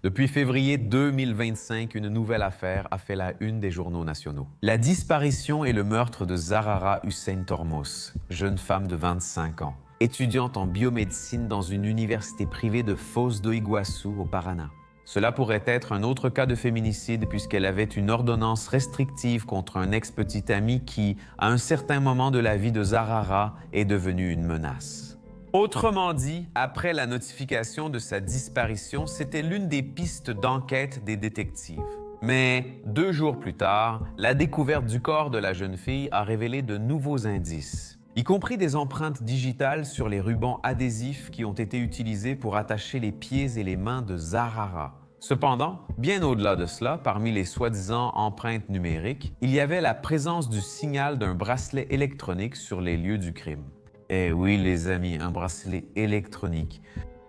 Depuis février 2025, une nouvelle affaire a fait la une des journaux nationaux. La disparition et le meurtre de Zarara Hussein Tormos, jeune femme de 25 ans, étudiante en biomédecine dans une université privée de Foz do Iguaçu au Paraná. Cela pourrait être un autre cas de féminicide puisqu'elle avait une ordonnance restrictive contre un ex-petit ami qui, à un certain moment de la vie de Zarara, est devenu une menace. Autrement dit, après la notification de sa disparition, c'était l'une des pistes d'enquête des détectives. Mais 2 jours plus tard, la découverte du corps de la jeune fille a révélé de nouveaux indices, y compris des empreintes digitales sur les rubans adhésifs qui ont été utilisés pour attacher les pieds et les mains de Zarara. Cependant, bien au-delà de cela, parmi les soi-disant empreintes numériques, il y avait la présence du signal d'un bracelet électronique sur les lieux du crime. Eh oui, les amis, un bracelet électronique.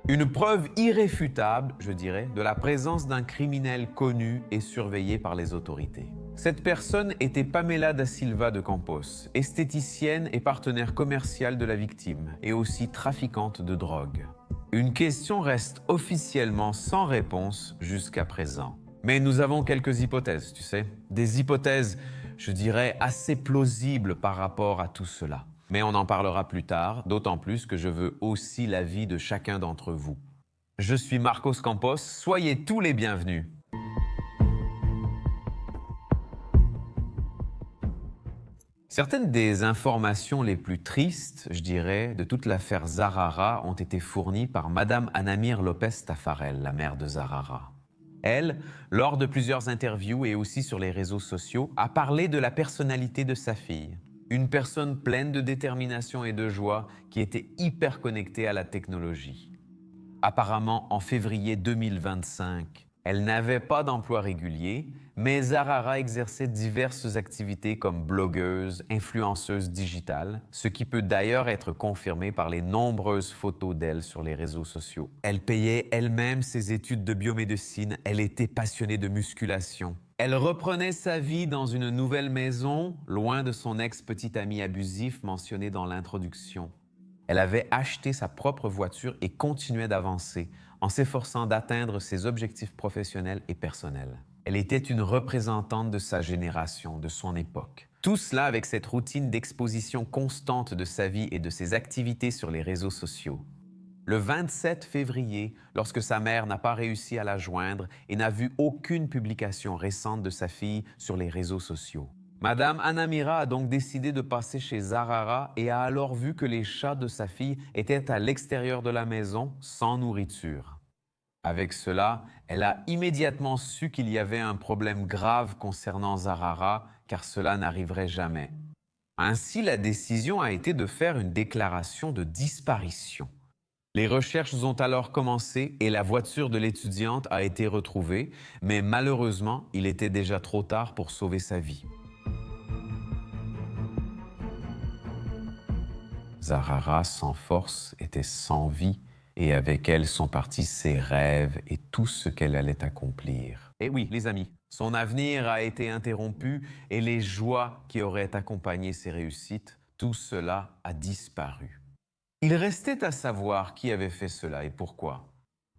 Une preuve irréfutable, je dirais, de la présence d'un criminel connu et surveillé par les autorités. Cette personne était Pamela da Silva de Campos, esthéticienne et partenaire commercial de la victime, et aussi trafiquante de drogue. Une question reste officiellement sans réponse jusqu'à présent. Mais nous avons quelques hypothèses, tu sais. Des hypothèses, je dirais, assez plausibles par rapport à tout cela. Mais on en parlera plus tard, d'autant plus que je veux aussi l'avis de chacun d'entre vous. Je suis Marcos Campos, soyez tous les bienvenus. Certaines des informations les plus tristes, je dirais, de toute l'affaire Zarara ont été fournies par Madame Anamir Lopez Tafarel, la mère de Zarara. Elle, lors de plusieurs interviews et aussi sur les réseaux sociaux, a parlé de la personnalité de sa fille. Une personne pleine de détermination et de joie qui était hyper connectée à la technologie. Apparemment, en février 2025, elle n'avait pas d'emploi régulier, mais Zarara exerçait diverses activités comme blogueuse, influenceuse digitale, ce qui peut d'ailleurs être confirmé par les nombreuses photos d'elle sur les réseaux sociaux. Elle payait elle-même ses études de biomédecine, elle était passionnée de musculation. Elle reprenait sa vie dans une nouvelle maison, loin de son ex-petit ami abusif mentionné dans l'introduction. Elle avait acheté sa propre voiture et continuait d'avancer, en s'efforçant d'atteindre ses objectifs professionnels et personnels. Elle était une représentante de sa génération, de son époque. Tout cela avec cette routine d'exposition constante de sa vie et de ses activités sur les réseaux sociaux. Le 27 février, lorsque sa mère n'a pas réussi à la joindre et n'a vu aucune publication récente de sa fille sur les réseaux sociaux. Madame Anamira a donc décidé de passer chez Zarara et a alors vu que les chats de sa fille étaient à l'extérieur de la maison, sans nourriture. Avec cela, elle a immédiatement su qu'il y avait un problème grave concernant Zarara, car cela n'arriverait jamais. Ainsi, la décision a été de faire une déclaration de disparition. Les recherches ont alors commencé et la voiture de l'étudiante a été retrouvée, mais malheureusement, il était déjà trop tard pour sauver sa vie. Zarara, sans force, était sans vie, et avec elle sont partis ses rêves et tout ce qu'elle allait accomplir. Et oui, les amis, son avenir a été interrompu et les joies qui auraient accompagné ses réussites, tout cela a disparu. Il restait à savoir qui avait fait cela et pourquoi.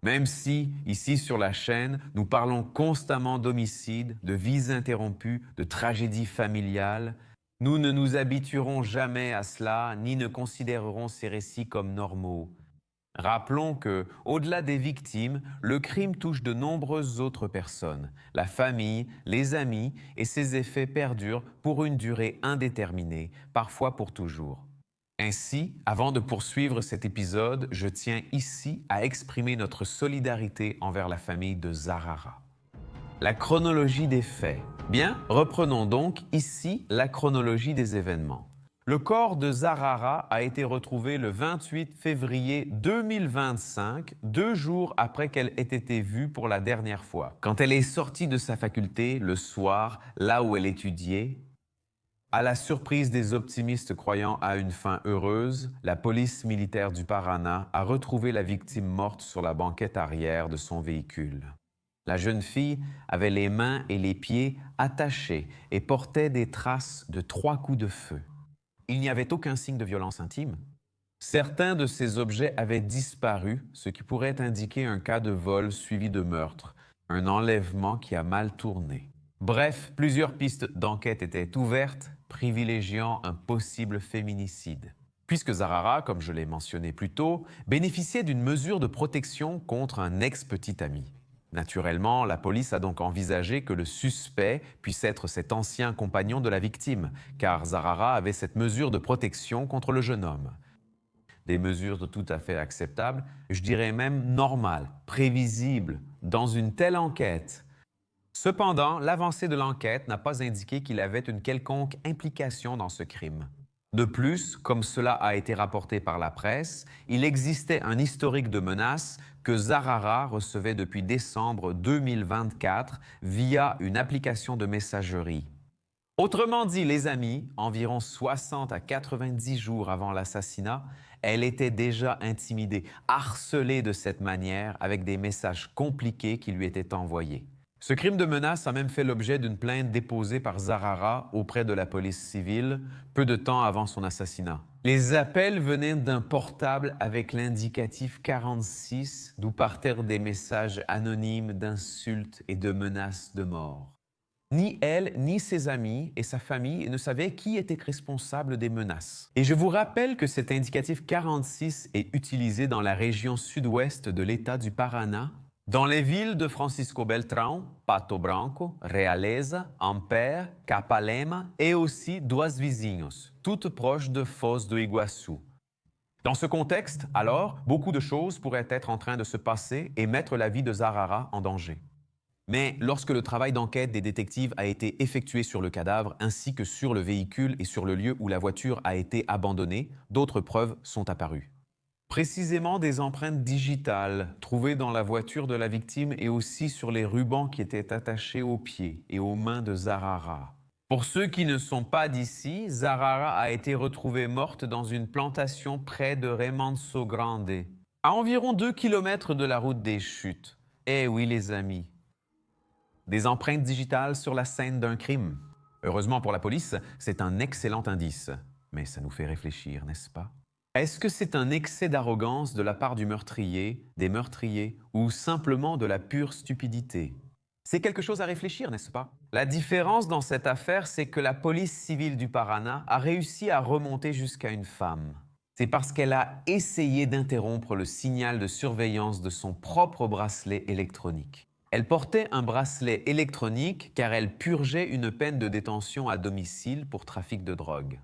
Même si, ici sur la chaîne, nous parlons constamment d'homicides, de vies interrompues, de tragédies familiales, nous ne nous habituerons jamais à cela, ni ne considérerons ces récits comme normaux. Rappelons que, au-delà des victimes, le crime touche de nombreuses autres personnes, la famille, les amis, et ses effets perdurent pour une durée indéterminée, parfois pour toujours. Ainsi, avant de poursuivre cet épisode, je tiens ici à exprimer notre solidarité envers la famille de Zarara. La chronologie des faits. Bien, reprenons donc ici la chronologie des événements. Le corps de Zarara a été retrouvé le 28 février 2025, 2 jours après qu'elle ait été vue pour la dernière fois. Quand elle est sortie de sa faculté le soir, là où elle étudiait, à la surprise des optimistes croyant à une fin heureuse, la police militaire du Paraná a retrouvé la victime morte sur la banquette arrière de son véhicule. La jeune fille avait les mains et les pieds attachés et portait des traces de 3 coups de feu. Il n'y avait aucun signe de violence intime. Certains de ces objets avaient disparu, ce qui pourrait indiquer un cas de vol suivi de meurtre. un enlèvement qui a mal tourné. Bref, plusieurs pistes d'enquête étaient ouvertes, privilégiant un possible féminicide. Puisque Zarara, comme je l'ai mentionné plus tôt, bénéficiait d'une mesure de protection contre un ex-petit ami. Naturellement, la police a donc envisagé que le suspect puisse être cet ancien compagnon de la victime, car Zarara avait cette mesure de protection contre le jeune homme. Des mesures tout à fait acceptables, je dirais même normales, prévisibles, dans une telle enquête. Cependant, l'avancée de l'enquête n'a pas indiqué qu'il avait une quelconque implication dans ce crime. De plus, comme cela a été rapporté par la presse, il existait un historique de menaces que Zarara recevait depuis décembre 2024 via une application de messagerie. Autrement dit, les amis, environ 60 à 90 jours avant l'assassinat, elle était déjà intimidée, harcelée de cette manière avec des messages compliqués qui lui étaient envoyés. Ce crime de menace a même fait l'objet d'une plainte déposée par Zarara auprès de la police civile peu de temps avant son assassinat. Les appels venaient d'un portable avec l'indicatif 46, d'où partèrent des messages anonymes d'insultes et de menaces de mort. Ni elle, ni ses amis et sa famille ne savaient qui était responsable des menaces. Et je vous rappelle que cet indicatif 46 est utilisé dans la région sud-ouest de l'État du Paraná, dans les villes de Francisco Beltrão, Pato Branco, Realeza, Ampere, Capalema et aussi Duas Vizinhos, toutes proches de Foz do Iguaçu. Dans ce contexte, alors, beaucoup de choses pourraient être en train de se passer et mettre la vie de Zarara en danger. Mais lorsque le travail d'enquête des détectives a été effectué sur le cadavre ainsi que sur le véhicule et sur le lieu où la voiture a été abandonnée, d'autres preuves sont apparues. Précisément des empreintes digitales trouvées dans la voiture de la victime et aussi sur les rubans qui étaient attachés aux pieds et aux mains de Zarara. Pour ceux qui ne sont pas d'ici, Zarara a été retrouvée morte dans une plantation près de Remanso Grande, à environ 2 km de la route des Chutes. Eh oui les amis, des empreintes digitales sur la scène d'un crime. Heureusement pour la police, c'est un excellent indice. Mais ça nous fait réfléchir, n'est-ce pas? Est-ce que c'est un excès d'arrogance de la part du meurtrier, des meurtriers, ou simplement de la pure stupidité? C'est quelque chose à réfléchir, n'est-ce pas? La différence dans cette affaire, c'est que la police civile du Paraná a réussi à remonter jusqu'à une femme. C'est parce qu'elle a essayé d'interrompre le signal de surveillance de son propre bracelet électronique. Elle portait un bracelet électronique car elle purgeait une peine de détention à domicile pour trafic de drogue.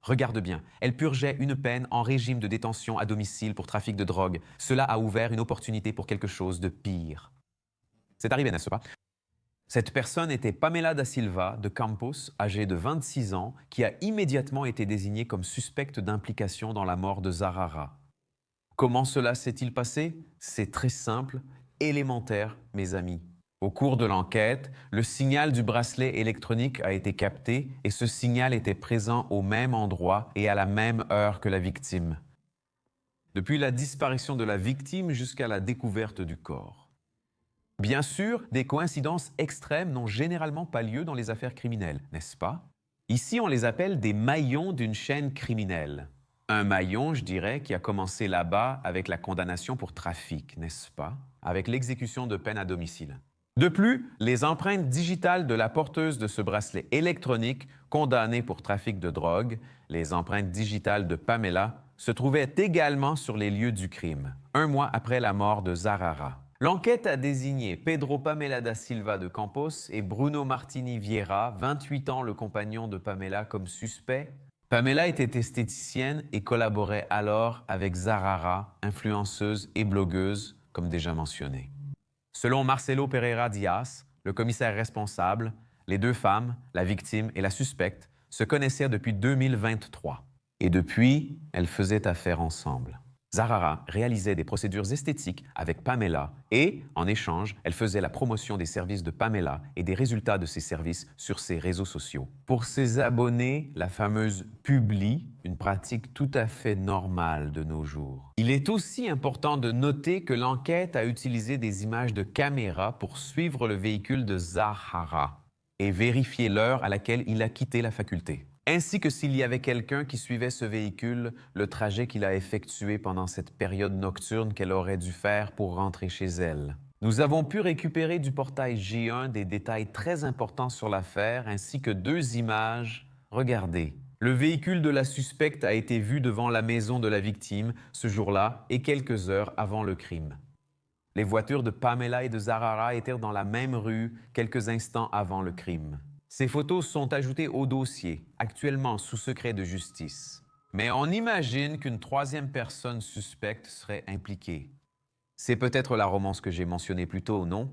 Regarde bien, elle purgeait une peine en régime de détention à domicile pour trafic de drogue. Cela a ouvert une opportunité pour quelque chose de pire. C'est arrivé, n'est-ce pas? Cette personne était Pamela da Silva de Campos, âgée de 26 ans, qui a immédiatement été désignée comme suspecte d'implication dans la mort de Zarara. Comment cela s'est-il passé? C'est très simple, élémentaire, mes amis. Au cours de l'enquête, le signal du bracelet électronique a été capté et ce signal était présent au même endroit et à la même heure que la victime. Depuis la disparition de la victime jusqu'à la découverte du corps. Bien sûr, des coïncidences extrêmes n'ont généralement pas lieu dans les affaires criminelles, n'est-ce pas? Ici, on les appelle des maillons d'une chaîne criminelle. Un maillon, je dirais, qui a commencé là-bas avec la condamnation pour trafic, n'est-ce pas? Avec l'exécution de peine à domicile. De plus, les empreintes digitales de la porteuse de ce bracelet électronique condamnée pour trafic de drogue, les empreintes digitales de Pamela, se trouvaient également sur les lieux du crime, un mois après la mort de Zarara. L'enquête a désigné Pedro Pamela da Silva de Campos et Bruno Martini Vieira, 28 ans, le compagnon de Pamela, comme suspects. Pamela était esthéticienne et collaborait alors avec Zarara, influenceuse et blogueuse, comme déjà mentionné. Selon Marcelo Pereira Dias, le commissaire responsable, les deux femmes, la victime et la suspecte, se connaissaient depuis 2023. Et depuis, elles faisaient affaire ensemble. Zarara réalisait des procédures esthétiques avec Pamela et, en échange, elle faisait la promotion des services de Pamela et des résultats de ses services sur ses réseaux sociaux. Pour ses abonnés, la fameuse publi, une pratique tout à fait normale de nos jours. Il est aussi important de noter que l'enquête a utilisé des images de caméra pour suivre le véhicule de Zarara et vérifier l'heure à laquelle il a quitté la faculté, ainsi que s'il y avait quelqu'un qui suivait ce véhicule, le trajet qu'il a effectué pendant cette période nocturne qu'elle aurait dû faire pour rentrer chez elle. Nous avons pu récupérer du portail J1 des détails très importants sur l'affaire ainsi que 2 images. Regardez. Le véhicule de la suspecte a été vu devant la maison de la victime ce jour-là et quelques heures avant le crime. Les voitures de Pamela et de Zarara étaient dans la même rue quelques instants avant le crime. Ces photos sont ajoutées au dossier, actuellement sous secret de justice. Mais on imagine qu'une troisième personne suspecte serait impliquée. C'est peut-être la romance que j'ai mentionnée plus tôt, non?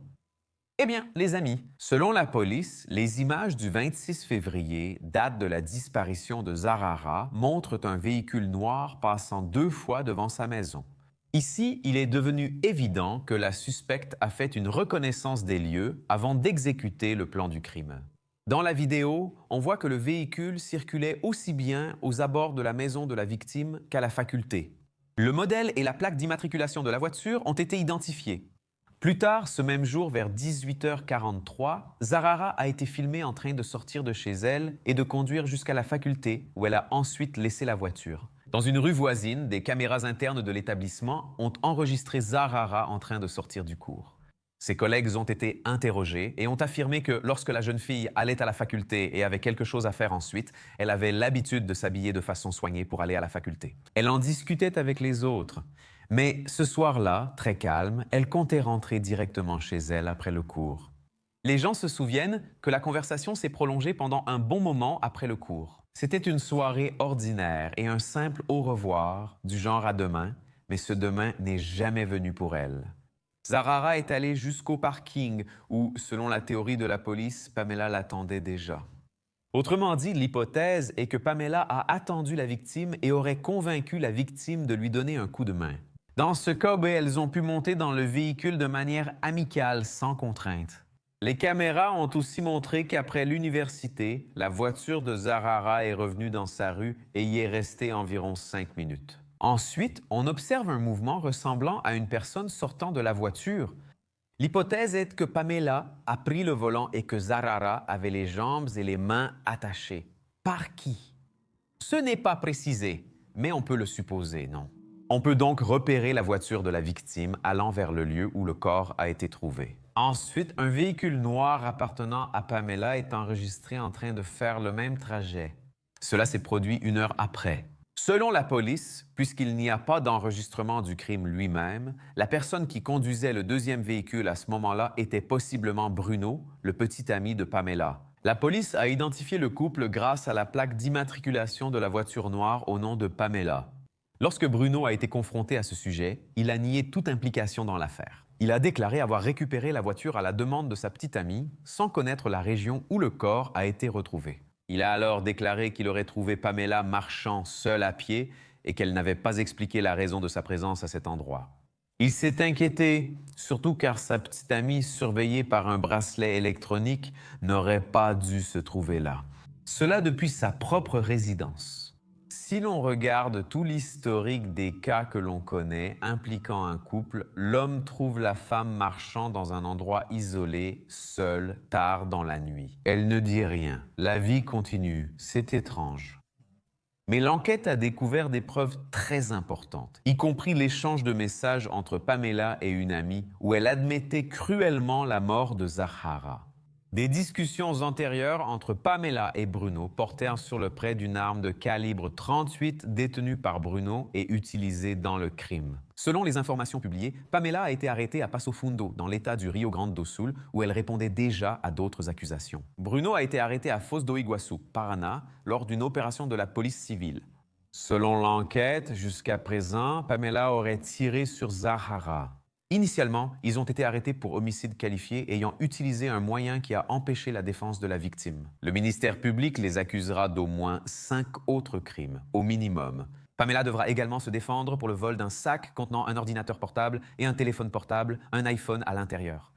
Eh bien, les amis, selon la police, les images du 26 février, date de la disparition de Zarara, montrent un véhicule noir passant 2 fois devant sa maison. Ici, il est devenu évident que la suspecte a fait une reconnaissance des lieux avant d'exécuter le plan du crime. Dans la vidéo, on voit que le véhicule circulait aussi bien aux abords de la maison de la victime qu'à la faculté. Le modèle et la plaque d'immatriculation de la voiture ont été identifiés. Plus tard, ce même jour, vers 18h43, Zarara a été filmée en train de sortir de chez elle et de conduire jusqu'à la faculté, où elle a ensuite laissé la voiture. Dans une rue voisine, des caméras internes de l'établissement ont enregistré Zarara en train de sortir du cours. Ses collègues ont été interrogés et ont affirmé que lorsque la jeune fille allait à la faculté et avait quelque chose à faire ensuite, elle avait l'habitude de s'habiller de façon soignée pour aller à la faculté. Elle en discutait avec les autres. Mais ce soir-là, très calme, elle comptait rentrer directement chez elle après le cours. Les gens se souviennent que la conversation s'est prolongée pendant un bon moment après le cours. C'était une soirée ordinaire et un simple au revoir, du genre à demain, mais ce demain n'est jamais venu pour elle. Zarara est allée jusqu'au parking où, selon la théorie de la police, Pamela l'attendait déjà. Autrement dit, l'hypothèse est que Pamela a attendu la victime et aurait convaincu la victime de lui donner un coup de main. Dans ce cas, elles ont pu monter dans le véhicule de manière amicale, sans contrainte. Les caméras ont aussi montré qu'après l'université, la voiture de Zarara est revenue dans sa rue et y est restée environ 5 minutes. Ensuite, on observe un mouvement ressemblant à une personne sortant de la voiture. L'hypothèse est que Pamela a pris le volant et que Zarara avait les jambes et les mains attachées. Par qui? Ce n'est pas précisé, mais on peut le supposer, non? On peut donc repérer la voiture de la victime allant vers le lieu où le corps a été trouvé. Ensuite, un véhicule noir appartenant à Pamela est enregistré en train de faire le même trajet. Cela s'est produit 1 heure après. Selon la police, puisqu'il n'y a pas d'enregistrement du crime lui-même, la personne qui conduisait le deuxième véhicule à ce moment-là était possiblement Bruno, le petit ami de Pamela. La police a identifié le couple grâce à la plaque d'immatriculation de la voiture noire au nom de Pamela. Lorsque Bruno a été confronté à ce sujet, il a nié toute implication dans l'affaire. Il a déclaré avoir récupéré la voiture à la demande de sa petite amie, sans connaître la région où le corps a été retrouvé. Il a alors déclaré qu'il aurait trouvé Pamela marchant seule à pied et qu'elle n'avait pas expliqué la raison de sa présence à cet endroit. Il s'est inquiété, surtout car sa petite amie, surveillée par un bracelet électronique, n'aurait pas dû se trouver là. Cela depuis sa propre résidence. Si l'on regarde tout l'historique des cas que l'on connaît impliquant un couple, l'homme trouve la femme marchant dans un endroit isolé, seule, tard dans la nuit. Elle ne dit rien. La vie continue. C'est étrange. Mais l'enquête a découvert des preuves très importantes, y compris l'échange de messages entre Pamela et une amie où elle admettait cruellement la mort de Zarara. Des discussions antérieures entre Pamela et Bruno portèrent sur le prêt d'une arme de calibre 38 détenue par Bruno et utilisée dans le crime. Selon les informations publiées, Pamela a été arrêtée à Passo Fundo, dans l'état du Rio Grande do Sul, où elle répondait déjà à d'autres accusations. Bruno a été arrêté à Foz do Iguaçu, Paraná, lors d'une opération de la police civile. Selon l'enquête, jusqu'à présent, Pamela aurait tiré sur Zarara. Initialement, ils ont été arrêtés pour homicide qualifié ayant utilisé un moyen qui a empêché la défense de la victime. Le ministère public les accusera d'au moins 5 autres crimes, au minimum. Pamela devra également se défendre pour le vol d'un sac contenant un ordinateur portable et un téléphone portable, un iPhone à l'intérieur.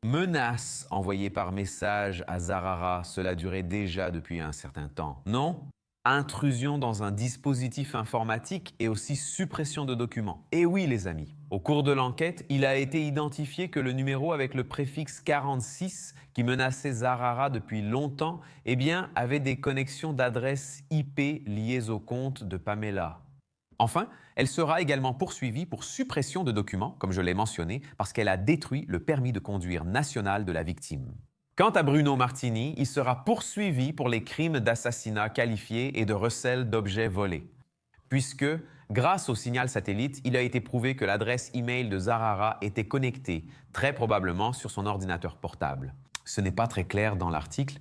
Menaces envoyées par message à Zarara, cela durait déjà depuis un certain temps, non? Intrusion dans un dispositif informatique et aussi suppression de documents. Et oui, les amis, au cours de l'enquête, il a été identifié que le numéro avec le préfixe 46 qui menaçait Zarara depuis longtemps, avait des connexions d'adresses IP liées au compte de Pamela. Enfin, elle sera également poursuivie pour suppression de documents, comme je l'ai mentionné, parce qu'elle a détruit le permis de conduire national de la victime. Quant à Bruno Martini, il sera poursuivi pour les crimes d'assassinat qualifié et de recel d'objets volés, puisque, grâce au signal satellite, il a été prouvé que l'adresse email de Zahara était connectée, très probablement sur son ordinateur portable. Ce n'est pas très clair dans l'article.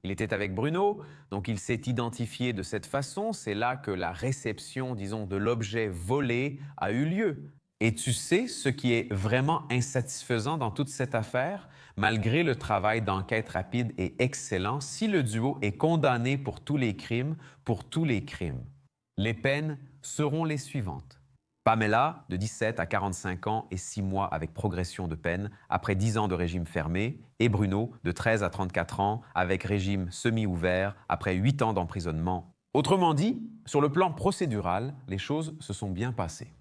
Il était avec Bruno, donc il s'est identifié de cette façon. C'est là que la réception, disons, de l'objet volé a eu lieu. Et tu sais ce qui est vraiment insatisfaisant dans toute cette affaire? Malgré le travail d'enquête rapide et excellent, si le duo est condamné pour tous les crimes, les peines seront les suivantes. Pamela, de 17 à 45 ans et 6 mois avec progression de peine, après 10 ans de régime fermé, et Bruno, de 13 à 34 ans, avec régime semi-ouvert, après 8 ans d'emprisonnement. Autrement dit, sur le plan procédural, les choses se sont bien passées.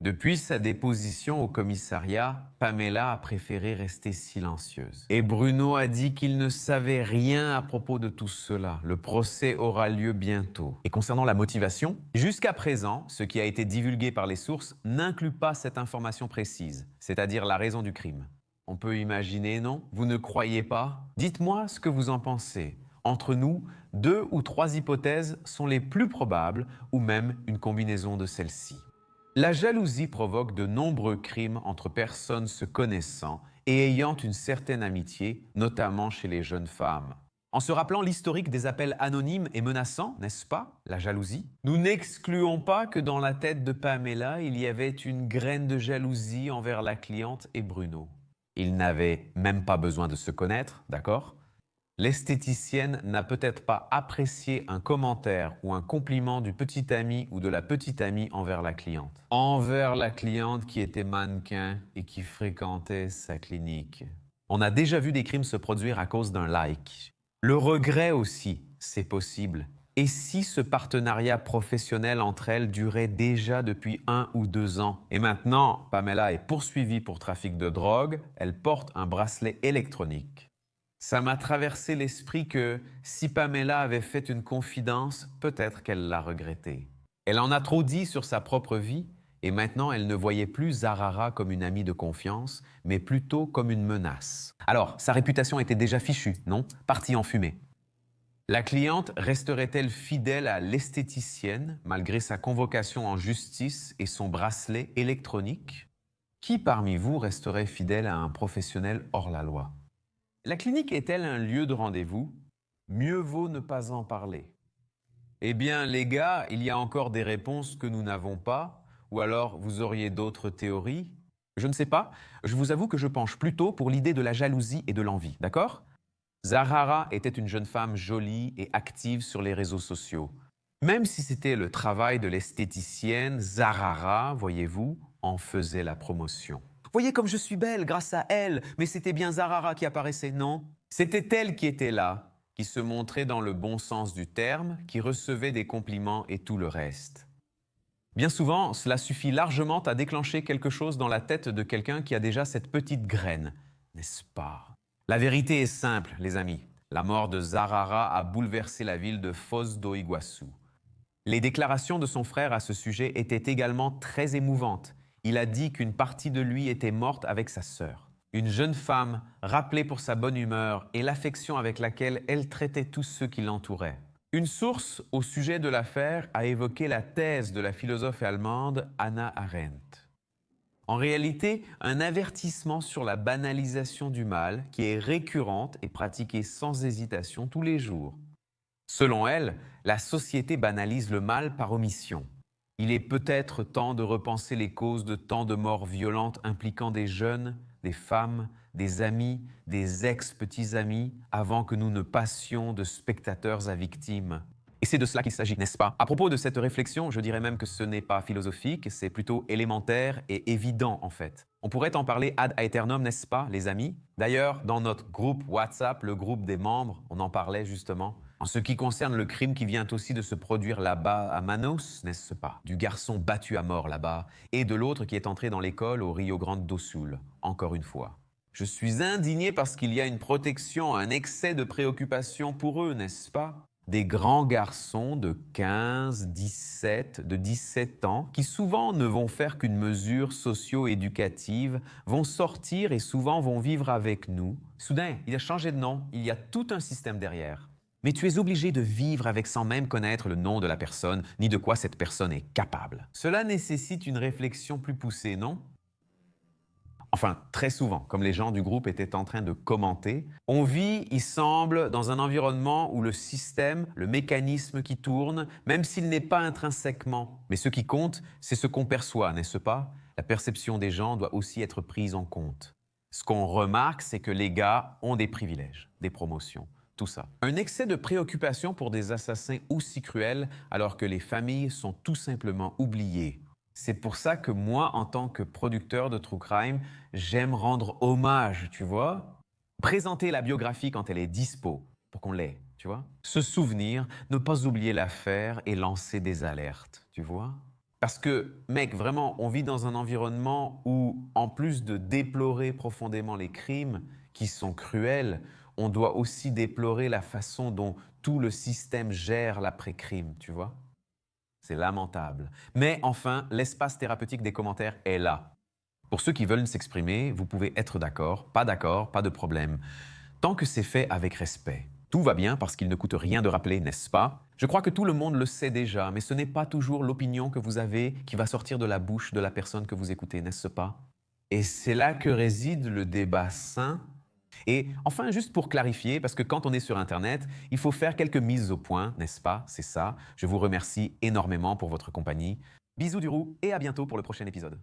Depuis sa déposition au commissariat, Pamela a préféré rester silencieuse. Et Bruno a dit qu'il ne savait rien à propos de tout cela. Le procès aura lieu bientôt. Et concernant la motivation, jusqu'à présent, ce qui a été divulgué par les sources n'inclut pas cette information précise, c'est-à-dire la raison du crime. On peut imaginer, non? Vous ne croyez pas? Dites-moi ce que vous en pensez. Entre nous, 2 ou 3 hypothèses sont les plus probables, ou même une combinaison de celles-ci. La jalousie provoque de nombreux crimes entre personnes se connaissant et ayant une certaine amitié, notamment chez les jeunes femmes. En se rappelant l'historique des appels anonymes et menaçants, n'est-ce pas, la jalousie? Nous n'excluons pas que dans la tête de Pamela, il y avait une graine de jalousie envers la cliente et Bruno. Ils n'avaient même pas besoin de se connaître, d'accord? L'esthéticienne n'a peut-être pas apprécié un commentaire ou un compliment du petit ami ou de la petite amie envers la cliente. Envers la cliente qui était mannequin et qui fréquentait sa clinique. On a déjà vu des crimes se produire à cause d'un like. Le regret aussi, c'est possible. Et si ce partenariat professionnel entre elles durait déjà depuis 1 ou 2 ans? Et maintenant, Pamela est poursuivie pour trafic de drogue, elle porte un bracelet électronique. Ça m'a traversé l'esprit que si Pamela avait fait une confidence, peut-être qu'elle l'a regretté. Elle en a trop dit sur sa propre vie et maintenant elle ne voyait plus Zahara comme une amie de confiance, mais plutôt comme une menace. Alors, sa réputation était déjà fichue, non? Partie en fumée. La cliente resterait-elle fidèle à l'esthéticienne malgré sa convocation en justice et son bracelet électronique? Qui parmi vous resterait fidèle à un professionnel hors la loi? La clinique est-elle un lieu de rendez-vous? Mieux vaut ne pas en parler. Eh bien, les gars, il y a encore des réponses que nous n'avons pas, ou alors vous auriez d'autres théories? Je ne sais pas, je vous avoue que je penche plutôt pour l'idée de la jalousie et de l'envie, d'accord? Zahara était une jeune femme jolie et active sur les réseaux sociaux. Même si c'était le travail de l'esthéticienne, Zahara, voyez-vous, en faisait la promotion. Voyez comme je suis belle grâce à elle, mais c'était bien Zahara qui apparaissait, non? C'était elle qui était là, qui se montrait dans le bon sens du terme, qui recevait des compliments et tout le reste. Bien souvent, cela suffit largement à déclencher quelque chose dans la tête de quelqu'un qui a déjà cette petite graine, n'est-ce pas? La vérité est simple, les amis. La mort de Zahara a bouleversé la ville de Foz do Iguaçu. Les déclarations de son frère à ce sujet étaient également très émouvantes. Il a dit qu'une partie de lui était morte avec sa sœur. Une jeune femme, rappelée pour sa bonne humeur et l'affection avec laquelle elle traitait tous ceux qui l'entouraient. Une source au sujet de l'affaire a évoqué la thèse de la philosophe allemande Hannah Arendt. En réalité, un avertissement sur la banalisation du mal qui est récurrente et pratiquée sans hésitation tous les jours. Selon elle, la société banalise le mal par omission. Il est peut-être temps de repenser les causes de tant de morts violentes impliquant des jeunes, des femmes, des amis, des ex-petits-amis, avant que nous ne passions de spectateurs à victimes. Et c'est de cela qu'il s'agit, n'est-ce pas? À propos de cette réflexion, je dirais même que ce n'est pas philosophique, c'est plutôt élémentaire et évident en fait. On pourrait en parler ad aeternum, n'est-ce pas, les amis? D'ailleurs, dans notre groupe WhatsApp, le groupe des membres, on en parlait justement. En ce qui concerne le crime qui vient aussi de se produire là-bas à Manaus, n'est-ce pas? Du garçon battu à mort là-bas, et de l'autre qui est entré dans l'école au Rio Grande do Sul, encore une fois. Je suis indigné parce qu'il y a une protection, un excès de préoccupation pour eux, n'est-ce pas? des grands garçons de 15, 17, de 17 ans, qui souvent ne vont faire qu'une mesure socio-éducative, vont sortir et souvent vont vivre avec nous. Soudain, il a changé de nom, il y a tout un système derrière. Mais tu es obligé de vivre avec sans même connaître le nom de la personne, ni de quoi cette personne est capable. Cela nécessite une réflexion plus poussée, non? Enfin, très souvent, comme les gens du groupe étaient en train de commenter, on vit, il semble, dans un environnement où le système, le mécanisme qui tourne, même s'il n'est pas intrinsèquement, mais ce qui compte, c'est ce qu'on perçoit, n'est-ce pas? La perception des gens doit aussi être prise en compte. Ce qu'on remarque, c'est que les gars ont des privilèges, des promotions, tout ça. Un excès de préoccupation pour des assassins aussi cruels, alors que les familles sont tout simplement oubliées. C'est pour ça que moi, en tant que producteur de True Crime, j'aime rendre hommage, tu vois? Présenter la biographie quand elle est dispo, pour qu'on l'ait, tu vois? Se souvenir, ne pas oublier l'affaire et lancer des alertes, tu vois? Parce que, mec, vraiment, on vit dans un environnement où, en plus de déplorer profondément les crimes qui sont cruels, on doit aussi déplorer la façon dont tout le système gère l'après-crime, tu vois? C'est lamentable. Mais enfin, l'espace thérapeutique des commentaires est là. Pour ceux qui veulent s'exprimer, vous pouvez être d'accord, pas de problème. Tant que c'est fait avec respect. Tout va bien parce qu'il ne coûte rien de rappeler, n'est-ce pas? Je crois que tout le monde le sait déjà, mais ce n'est pas toujours l'opinion que vous avez qui va sortir de la bouche de la personne que vous écoutez, n'est-ce pas? Et c'est là que réside le débat sain. Et enfin, juste pour clarifier, parce que quand on est sur Internet, il faut faire quelques mises au point, n'est-ce pas? C'est ça. Je vous remercie énormément pour votre compagnie. Bisous du roux et à bientôt pour le prochain épisode.